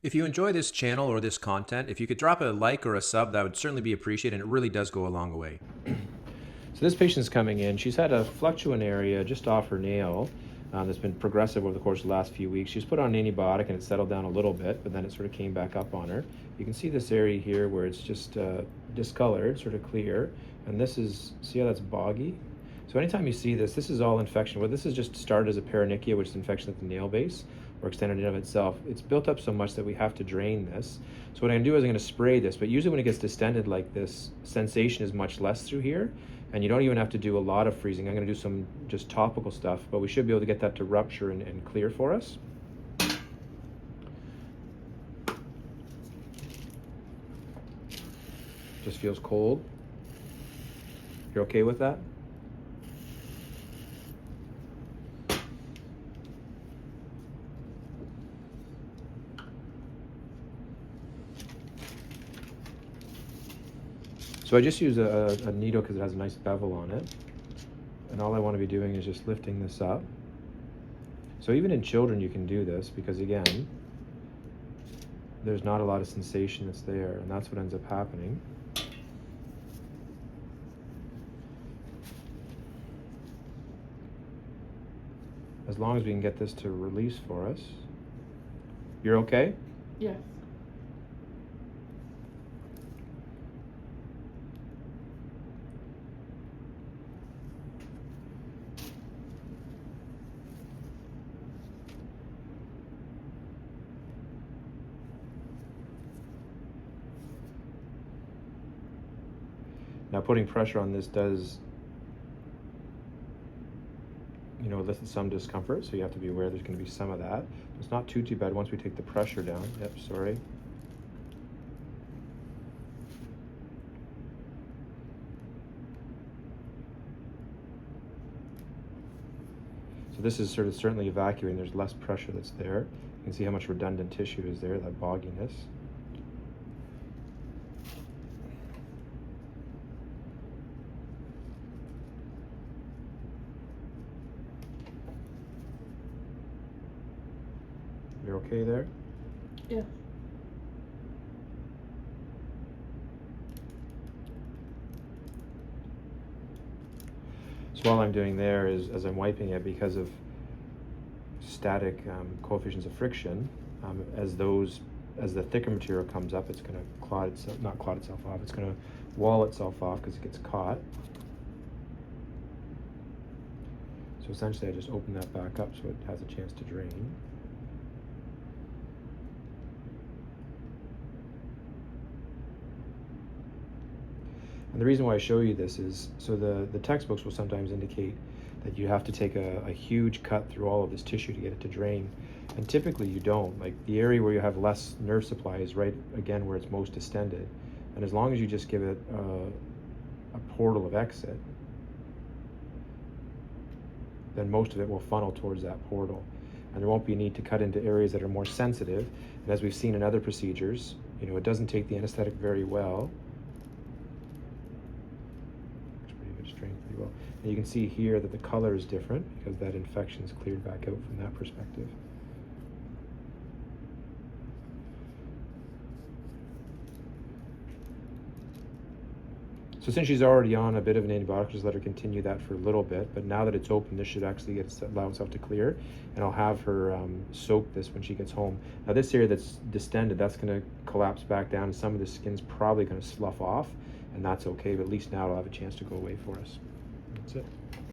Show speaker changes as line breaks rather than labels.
If you enjoy this channel or this content, if you could drop a like or a sub, that would certainly be appreciated, and it really does go a long way.
So this patient's coming in. She's had a fluctuant area just off her nail that's been progressive over the course of the last few weeks. She's put on an antibiotic and it settled down a little bit, but then it sort of came back up on her. You can see this area here where it's just discolored, sort of clear. And this is, see how that's boggy? So anytime you see this, this is all infection. Well, this is just started as a paronychia, which is infection at the nail base, or extended in of itself. It's built up so much that we have to drain this. So what I'm gonna do is I'm gonna spray this, but usually when it gets distended like this, sensation is much less through here, and you don't even have to do a lot of freezing. I'm gonna do some just topical stuff, but we should be able to get that to rupture and clear for us. Just feels cold. You're okay with that? So I just use a needle because it has a nice bevel on it. And all I want to be doing is just lifting this up. So even in children you can do this because again, there's not a lot of sensation that's there, and that's what ends up happening. As long as we can get this to release for us. You're okay?
Yes.
Now putting pressure on this does, elicit some discomfort, so you have to be aware there's going to be some of that. It's not too bad once we take the pressure down. Yep, sorry. So this is certainly evacuating. There's less pressure that's there. You can see how much redundant tissue is there, that bogginess. You're okay there?
Yeah.
So all I'm doing there is, as I'm wiping it, because of static coefficients of friction, as the thicker material comes up, it's going to not clot itself off, it's going to wall itself off because it gets caught. So essentially I just open that back up so it has a chance to drain. And the reason why I show you this is, so the textbooks will sometimes indicate that you have to take a huge cut through all of this tissue to get it to drain. And typically you don't. Like the area where you have less nerve supply is right, again, where it's most distended. And as long as you just give it a portal of exit, then most of it will funnel towards that portal. And there won't be a need to cut into areas that are more sensitive. And as we've seen in other procedures, it doesn't take the anesthetic very well. Pretty well. And you can see here that the color is different because that infection is cleared back out from that perspective. So since she's already on a bit of an antibiotic, just let her continue that for a little bit. But now that it's open, this should actually allow itself to clear. And I'll have her soak this when she gets home. Now this area that's distended, that's going to collapse back down. And some of the skin's probably going to slough off. And that's okay, but at least now it'll have a chance to go away for us. That's it.